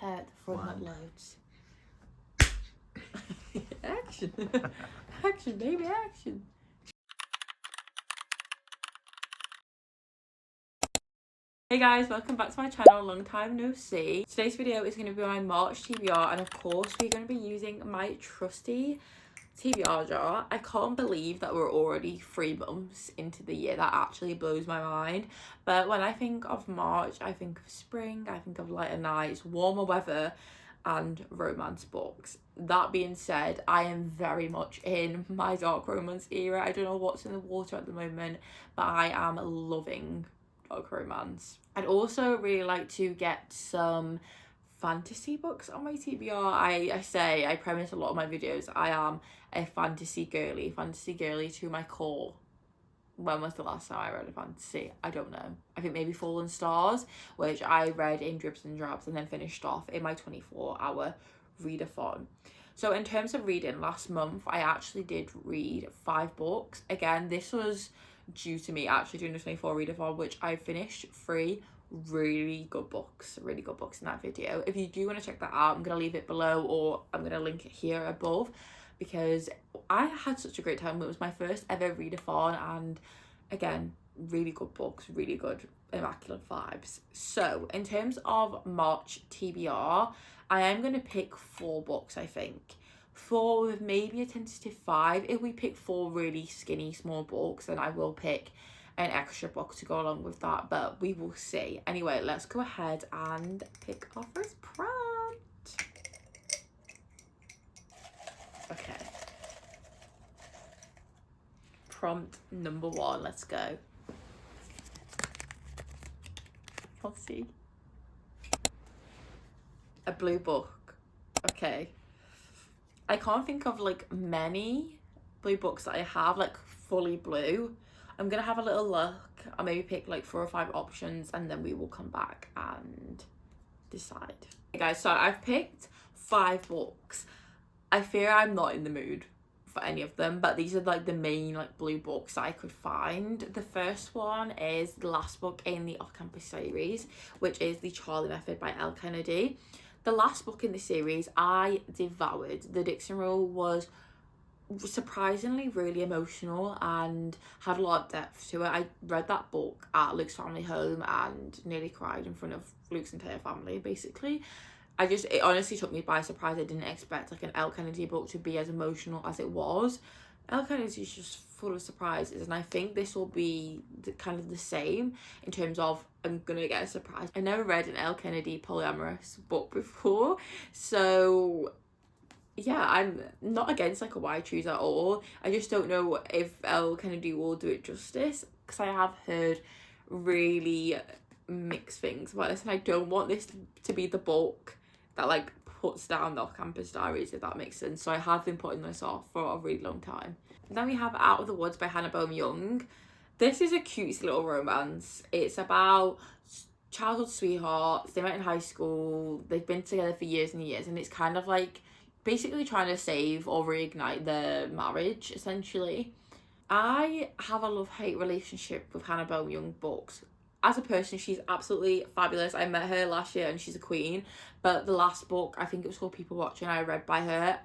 The front not loads. Action. Action, baby, action. Hey guys, welcome back to my channel. Long time no see. Today's video is going to be my March TBR, and of course we're going to be using my trusty TBR jar. I can't believe that we're already 3 months into the year. That actually blows my mind. But when I think of March, I think of spring, I think of lighter nights, warmer weather and romance books. That being said, I am very much in my dark romance era. I don't know what's in the water at the moment, but I am loving dark romance. I'd also really like to get some fantasy books on my TBR. I premise a lot of my videos. I am a fantasy girly to my core. When was the last time I read a fantasy? I don't know. I think maybe Fallen Stars, which I read in dribs and drabs and then finished off in my 24-hour readathon. So in terms of reading, last month I actually did read 5 books. Again, this was due to me actually doing a 24 readathon, which I finished 3 really good books in that video. If you do want to check that out, I'm going to leave it below or I'm going to link it here above, because I had such a great time. It was my first ever readathon, and again, really good books, really good immaculate vibes. So in terms of March TBR, I am going to pick 4 books, I think. 4 with maybe a tentative 5. If we pick 4 really skinny small books, then I will pick an extra book to go along with that, but we will see. Anyway, let's go ahead and pick our first prompt. Okay. Prompt number 1, let's go. Let's see. A blue book. Okay. I can't think of like many blue books that I have like fully blue. I'm gonna have a little look. I'll maybe pick like 4 or 5 options and then we will come back and decide. Okay guys, so I've picked 5 books. I fear I'm not in the mood for any of them, but these are like the main like blue books I could find. The first one is the last book in the off-campus series, which is The Charlie Method by Elle Kennedy. The last book in the series I devoured. The Dixon Rule was surprisingly really emotional and had a lot of depth to it. I read that book at Luke's family home and nearly cried in front of Luke's entire family, basically. It honestly took me by surprise. I didn't expect like an Elle Kennedy book to be as emotional as it was. Elle Kennedy is just full of surprises, and I think this will be kind of the same in terms of I'm gonna get a surprise. I never read an Elle Kennedy polyamorous book before, so yeah, I'm not against like a why choose at all. I just don't know if Elle Kennedy will do it justice, because I have heard really mixed things about this, and I don't want this to be the book that like puts down the off-campus diaries, if that makes sense. So I have been putting this off for a really long time. And then we have Out of the Woods by Hannah Boehm Young. This is a cutesy little romance. It's about childhood sweethearts. They met in high school. They've been together for years and years, and it's kind of like basically trying to save or reignite their marriage, essentially. I have a love-hate relationship with Hannah Boehm Young books. As a person, she's absolutely fabulous. I met her last year and she's a queen. But the last book, I think it was called People Watching, I read by her,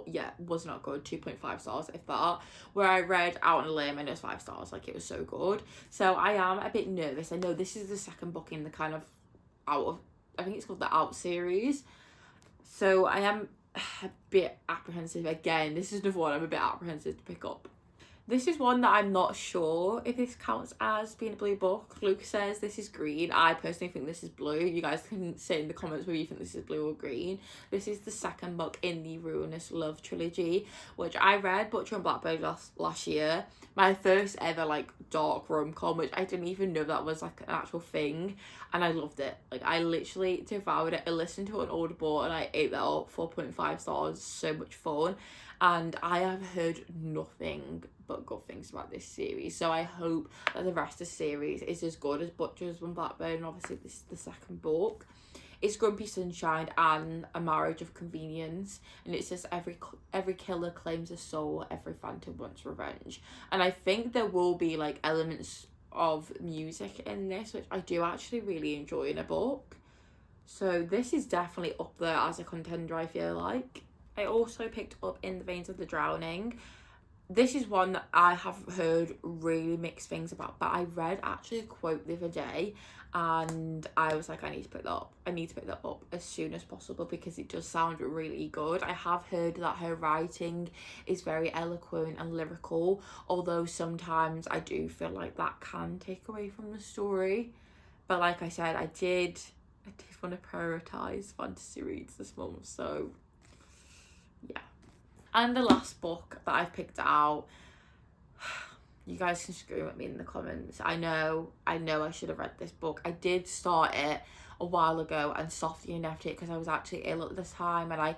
yeah, was not good. 2.5 stars, if that. Where I read Out on a Limb and it was 5 stars. Like, it was so good. So I am a bit nervous. I know this is the second book in the kind of I think it's called the Out series. So I am a bit apprehensive. Again, this is another one I'm a bit apprehensive to pick up. This is one that I'm not sure if this counts as being a blue book. Luke says this is green. I personally think this is blue. You guys can say in the comments whether you think this is blue or green. This is the second book in the Ruinous Love trilogy, which I read Butcher and Blackbird last year. My first ever like dark rom-com, which I didn't even know that was like an actual thing, and I loved it. Like, I literally devoured it. I listened to it on Audible and I ate that up. 4.5 stars. So much fun. And I have heard nothing but good things about this series, so I hope that the rest of the series is as good as Butchers and Blackbird, and obviously this is the second book. It's Grumpy Sunshine and A Marriage of Convenience, and it says every killer claims a soul, every phantom wants revenge. And I think there will be like elements of music in this, which I do actually really enjoy in a book. So this is definitely up there as a contender, I feel like. I also picked up In the Veins of the Drowning. This is one that I have heard really mixed things about, but I read actually a quote the other day and I was like, I need to pick that up. I need to pick that up as soon as possible because it does sound really good. I have heard that her writing is very eloquent and lyrical, although sometimes I do feel like that can take away from the story. But like I said, I did want to prioritise fantasy reads this month, so yeah. And the last book that I've picked out, you guys can scream at me in the comments. I know I should have read this book. I did start it a while ago and softly left it because I was actually ill at this time, and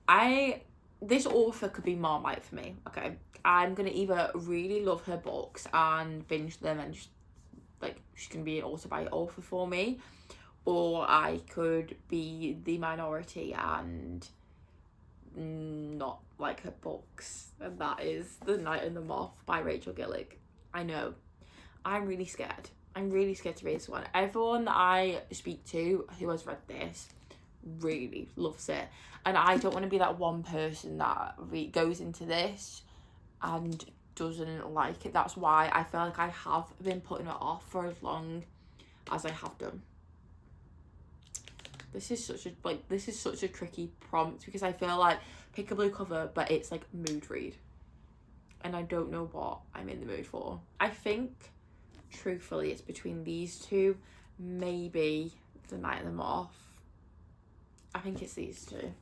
I this author could be Marmite for me. Okay, I'm gonna either really love her books and binge them and just like she's gonna be an author for me, or I could be the minority and not like her books, and that is The Night and the Moth by Rachel Gillig. I know, I'm really scared to read this one. Everyone that I speak to who has read this really loves it, and I don't want to be that one person that goes into this and doesn't like it. That's why I feel like I have been putting it off for as long as I have done. This is such a tricky prompt because I feel like pick a blue cover, but it's like mood read, and I don't know what I'm in the mood for. I think truthfully it's between these two, maybe The Night and the Moth. I think it's these two.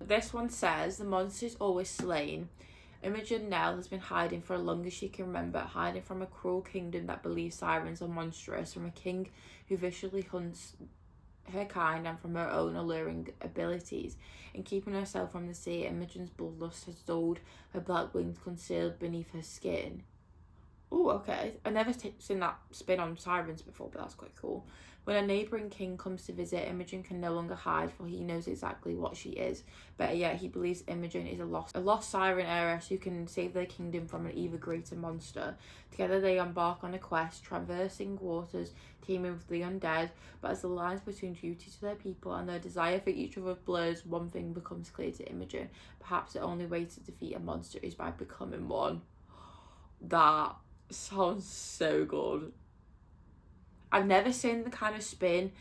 This one says the monster is always slain. Imogen Nell has been hiding for as long as she can remember, hiding from a cruel kingdom that believes sirens are monstrous, from a king who viciously hunts her kind, and from her own alluring abilities. In keeping herself from the sea, Imogen's bloodlust has dulled her black wings concealed beneath her skin. Oh, okay. I've never seen that spin on sirens before, but that's quite cool. When a neighbouring king comes to visit, Imogen can no longer hide, for he knows exactly what she is. Better yet, he believes Imogen is a lost siren heiress who can save their kingdom from an even greater monster. Together they embark on a quest, traversing waters teeming with the undead, but as the lines between duty to their people and their desire for each other blurs, one thing becomes clear to Imogen. Perhaps the only way to defeat a monster is by becoming one. That sounds so good. I've never seen the kind of spin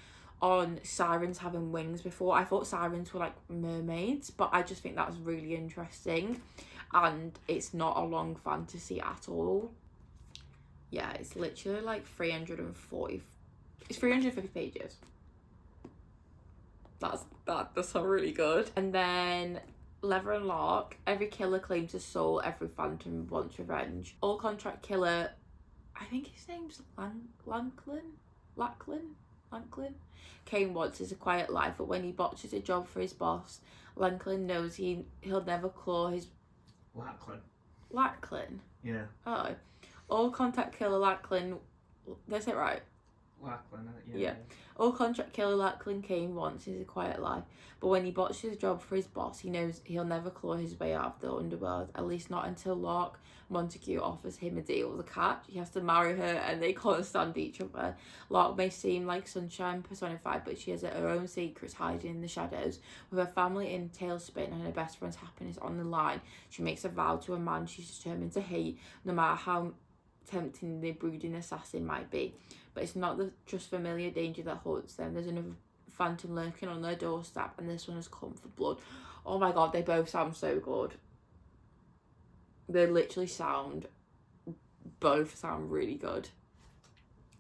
on sirens having wings before. I thought sirens were like mermaids, but I just think that's really interesting, and it's not a long fantasy at all. Yeah, it's literally like 350 pages. That does sound really good. And then Lever and Lark. Every killer claims a soul, every phantom wants revenge. All contract killer, I think his name's Lanklin. Kane wants is a quiet life, but when he botches a job for his boss, Lanklin knows he'll never claw his... Lachlan? Yeah. Oh. All contract killer Lachlan... That's it right? Lachlan, yeah. All contract killer Lachlan Kane wants is a quiet life, but when he botches a job for his boss, he knows he'll never claw his way out of the underworld, at least not until Lark Montague offers him a deal. The catch, he has to marry her and they can't stand each other. Lark may seem like sunshine personified, but she has her own secrets hiding in the shadows. With her family in tailspin and her best friend's happiness on the line, she makes a vow to a man she's determined to hate, no matter how tempting the brooding assassin might be. But it's not just familiar danger that haunts them. There's another phantom lurking on their doorstep, and this one has come for blood. Oh my god, they both sound so good. They literally both sound really good.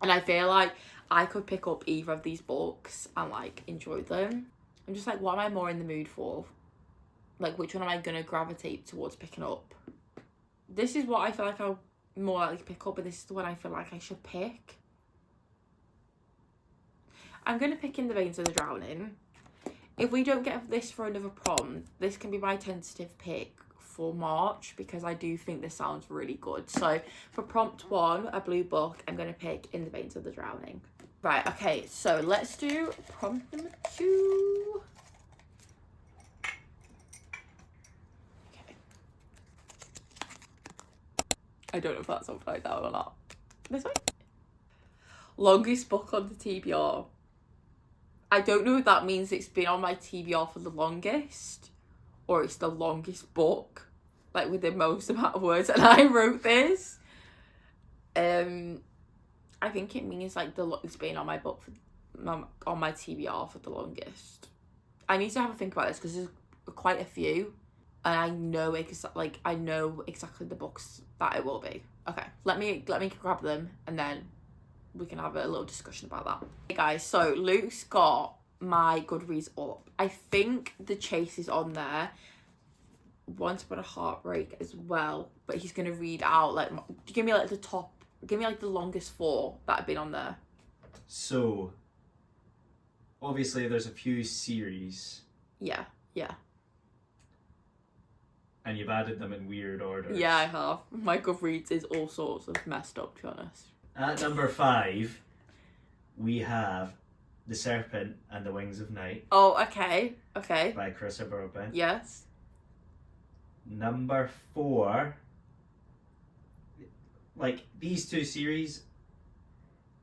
And I feel like I could pick up either of these books and like enjoy them. I'm just like, what am I more in the mood for? Like, which one am I gonna gravitate towards picking up? This is what I feel like I'll more likely to pick up, but this is the one I feel like I should pick. I'm going to pick In the Veins of the Drowning. If we don't get this for another prompt, this can be my tentative pick for March, because I do think this sounds really good. So for prompt 1, a blue book, I'm going to pick In the Veins of the Drowning. Right, okay, so let's do prompt number 2. Okay. I don't know if that's upside down or not. This way? Longest book on the TBR. I don't know if that means it's been on my TBR for the longest, or it's the longest book, like with the most amount of words. And I wrote this. I think it means like it's been on my book on my TBR for the longest. I need to have a think about this because there's quite a few, and I know exactly the books that it will be. Okay, let me grab them and then we can have a little discussion about that. Hey guys, so Luke's got my Goodreads up. I think The Chase is on there. Once Upon a Heartbreak as well, but he's gonna read out like give me like the longest 4 that have been on there. So obviously there's a few series. Yeah. And you've added them in weird orders. Yeah, I have. My Goodreads is all sorts of messed up, to be honest. At number 5, we have The Serpent and the Wings of Night. Oh, okay. By Christopher Broadbent. Yes. Number 4, like these 2 series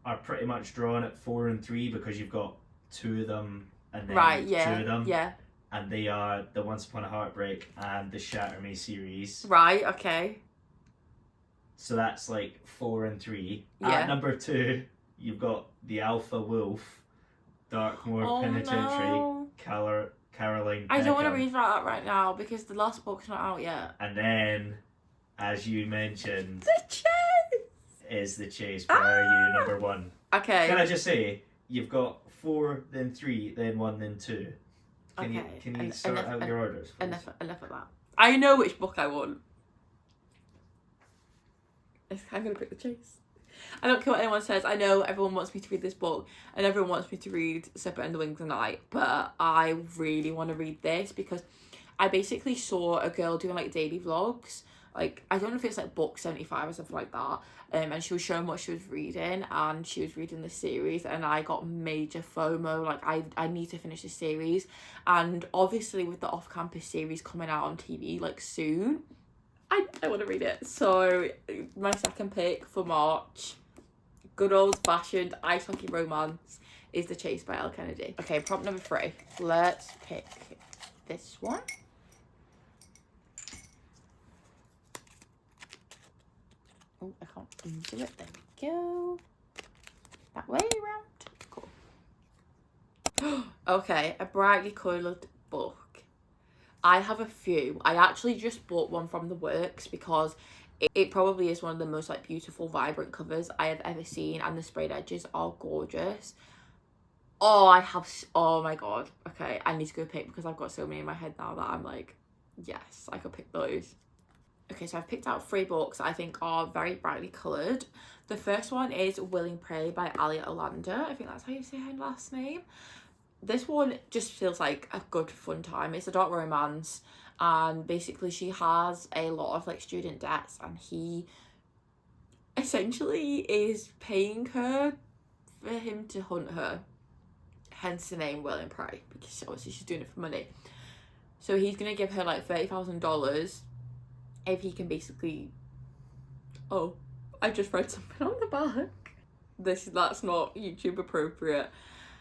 are pretty much drawn at 4 and 3 because you've got 2 of them and then 2 of them. Yeah. And they are the Once Upon a Heartbreak and the Shatter Me series. Right, okay. So that's like 4 and 3. Yeah. At number 2, you've got The Alpha Wolf, Darkmoor Penitentiary, Caroline I don't want to Peckham. read that right now because the last book's not out yet. And then, as you mentioned, The Chase is The Chase. Where are you? Number 1. Okay. Can I just say, you've got 4, then 3, then 1, then 2. Can you sort out your orders, please? Enough of that. I know which book I want. I'm going to pick The Chase. I don't care what anyone says. I know everyone wants me to read this book and everyone wants me to read Serpent and the Wings of Night, but I really want to read this because I basically saw a girl doing like daily vlogs. Like, I don't know if it's like book 75 or something like that. And she was showing what she was reading, and she was reading the series, and I got major FOMO. Like, I need to finish this series. And obviously with the off-campus series coming out on TV like soon, I want to read it. So my second pick for March, good old-fashioned ice hockey romance, is The Chase by Elle Kennedy. Okay, prompt number 3. Let's pick this one. Oh, I can't undo it. There we go. That way around. Cool. Okay, a brightly coloured book. I have a few. I actually just bought one from the works because it probably is one of the most like beautiful, vibrant covers I have ever seen, and the sprayed edges are gorgeous. Oh my god. Okay, I need to go pick because I've got so many in my head now that I'm like, yes, I could pick those. Okay, so I've picked out 3 books that I think are very brightly coloured. The first one is Willing Prey by Alia Olander. I think that's how you say her last name. This one just feels like a good fun time. It's a dark romance, and basically she has a lot of like student debts, and he essentially is paying her for him to hunt her. Hence the name Willing Prey, because obviously she's doing it for money. So he's gonna give her like $30,000 if he can basically... Oh, I just read something on the back. That's not YouTube appropriate.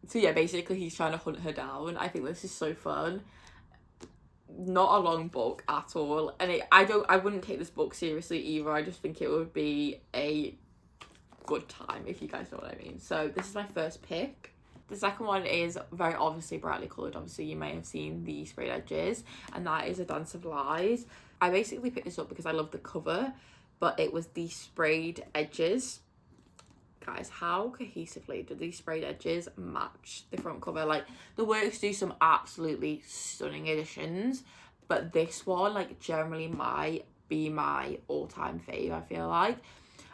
So yeah, basically he's trying to hunt her down. I think this is so fun. Not a long book at all, and I wouldn't take this book seriously either. I just think it would be a good time, if you guys know what I mean. So this is my first pick. The second one is very obviously brightly coloured. Obviously you may have seen the sprayed edges, and that is A Dance of Lies. I basically picked this up because I love the cover, but it was the sprayed edges. Guys, how cohesively do these sprayed edges match the front cover? Like, the works do some absolutely stunning additions, but this one like generally might be my all-time fave. I feel like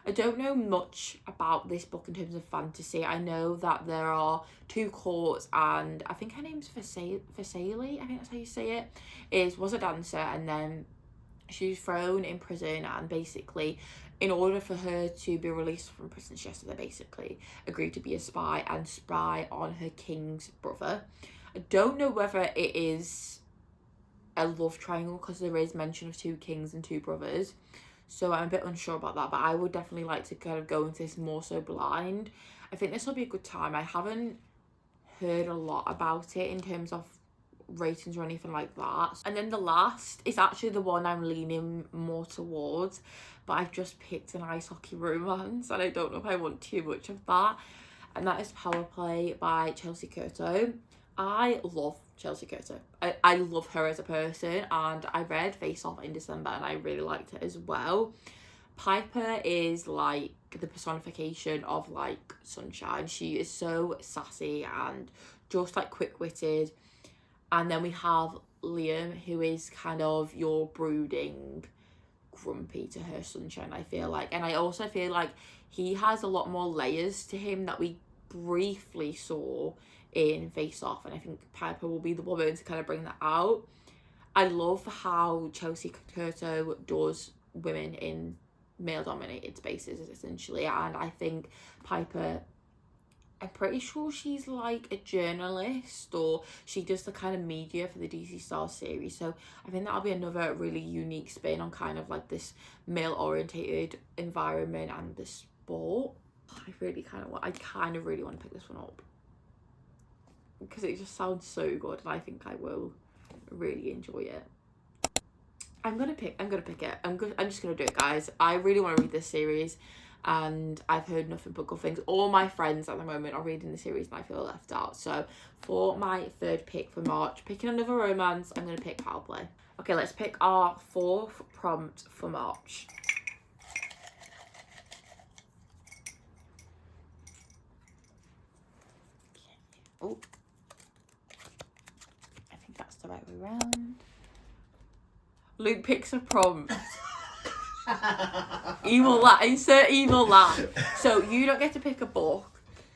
I don't know much about this book in terms of fantasy. I know that there are 2 courts, and I think her name's Vasily, I think that's how you say it, was a dancer, and then she was thrown in prison, and basically in order for her to be released from prison, she has to basically agree to be a spy and spy on her king's brother. I don't know whether it is a love triangle because there is mention of 2 kings and 2 brothers, so I'm a bit unsure about that, but I would definitely like to kind of go into this more so blind. I think this will be a good time. I haven't heard a lot about it in terms of ratings or anything like that. And then the last is actually the one I'm leaning more towards, but I've just picked an ice hockey romance and I don't know if I want too much of that, and that is Power Play by Chelsea Curto. I love Chelsea Curto. I love her as a person, and I read Face Off in December and I really liked it as well. Piper is like the personification of like sunshine. She is so sassy and just like quick-witted. And then we have Liam, who is kind of your brooding, grumpy to her sunshine, I feel like. And I also feel like he has a lot more layers to him that we briefly saw in Face Off, and I think Piper will be the woman to kind of bring that out. I love how Chelsea Curto does women in male-dominated spaces, essentially, and I think Piper, I'm pretty sure she's like a journalist, or she does the kind of media for the DC Stars series, so I think that'll be another really unique spin on kind of like this male-orientated environment and the sport. I kind of really want to pick this one up because it just sounds so good, and I think I will really enjoy it. I'm gonna pick it. I'm just gonna do it, guys. I really want to read this series, and I've heard nothing but good things. All my friends at the moment are reading the series and I feel left out. So for my third pick for March, picking another romance, I'm gonna pick Power Play. Okay, let's pick our fourth prompt for March. Oh, I think that's the right way around. Luke picks a prompt. Evil laugh. Insert evil laugh. So you don't get to pick a book.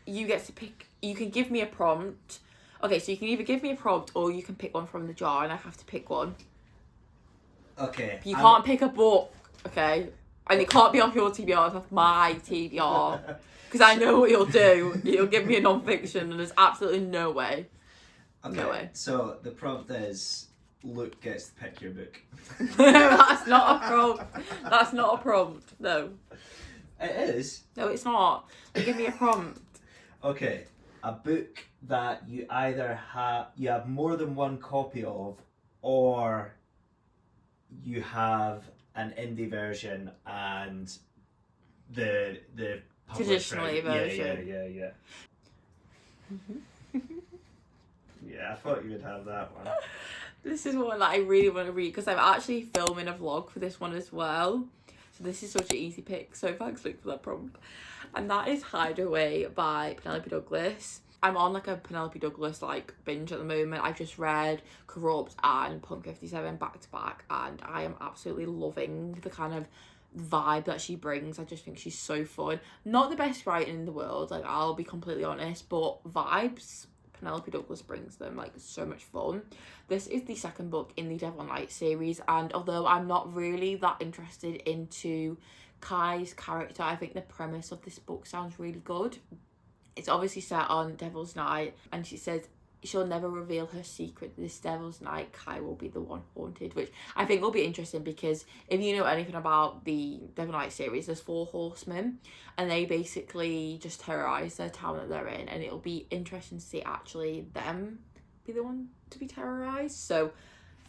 You get to pick. You can give me a prompt. Okay, so you can either give me a prompt or you can pick one from the jar, and I have to pick one. Okay. You can't pick a book. Okay, and it can't be off your TBR. It's off my TBR. Because I know what you'll do. You'll give me a non-fiction, and there's absolutely no way. Okay. No way. So the prompt is Luke gets to pick your book. That's not a prompt. That's not a prompt. No. It is. No, it's not. Give me a prompt. Okay. A book that you either have more than one copy of, or you have an indie version and the Traditionally version. Yeah. Yeah, I thought you would have that one. This is one that I really want to read because I'm actually filming a vlog for this one as well. So this is such an easy pick. So thanks, Luke, for that prompt. And that is Hideaway by Penelope Douglas. I'm on like a Penelope Douglas like binge at the moment. I've just read Corrupt and Punk 57 back to back, and I am absolutely loving the kind of vibe that she brings. I just think she's so fun. Not the best writing in the world, like I'll be completely honest, but vibes, Penelope Douglas brings them, like so much fun. This is the second book in the Devil Knight series, and although I'm not really that interested into Kai's character, I think the premise of this book sounds really good. It's obviously set on Devil's Night, and she says she'll never reveal her secret. This Devil's Night, Kai will be the one haunted, which I think will be interesting because if you know anything about the Devil Knight series, there's 4 horsemen and they basically just terrorise the town that they're in, and it'll be interesting to see actually them be the one to be terrorised. So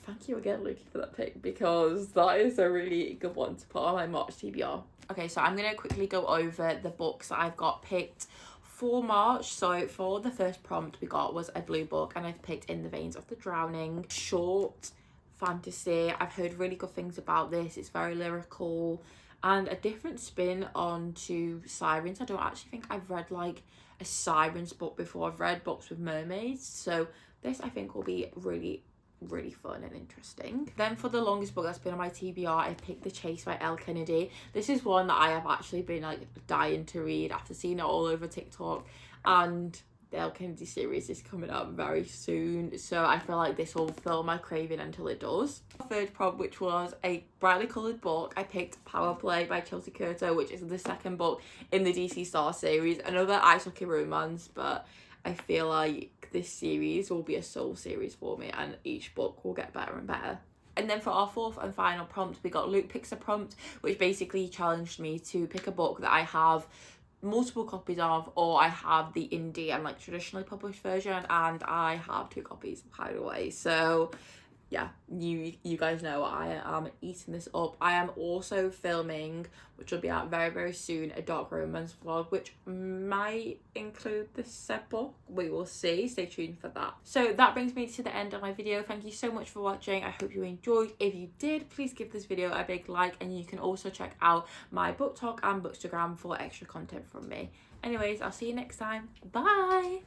thank you again, Lucy, for that pick, because that is a really good one to put on my March TBR. Okay, so I'm going to quickly go over the books that I've got picked for March. So for the first prompt we got was a blue book, and I've picked In the Veins of the Drowning. Short fantasy. I've heard really good things about this. It's very lyrical and a different spin onto sirens. I don't actually think I've read like a sirens book before. I've read books with mermaids, so this I think will be really fun and interesting. Then for the longest book that's been on my TBR, I picked The Chase by Elle Kennedy. This is one that I have actually been like dying to read after seeing it all over TikTok, and the Elle Kennedy series is coming up very soon, so I feel like this will fill my craving until it does. Third prompt, which was a brightly coloured book, I picked Power Play by Chelsea Curto, which is the second book in the DC Star series. Another ice hockey romance, but I feel like this series will be a soul series for me, and each book will get better and better. And then for our fourth and final prompt, we got Luke Picks a Prompt, which basically challenged me to pick a book that I have multiple copies of, or I have the indie and like traditionally published version, and I have 2 copies hide away. So yeah, you guys know I am eating this up. I am also filming, which will be out very, very soon, a dark romance vlog, which might include this set book. We will see. Stay tuned for that. So that brings me to the end of my video. Thank you so much for watching. I hope you enjoyed. If you did, please give this video a big like, and you can also check out my book talk and bookstagram for extra content from me. Anyways, I'll see you next time. Bye!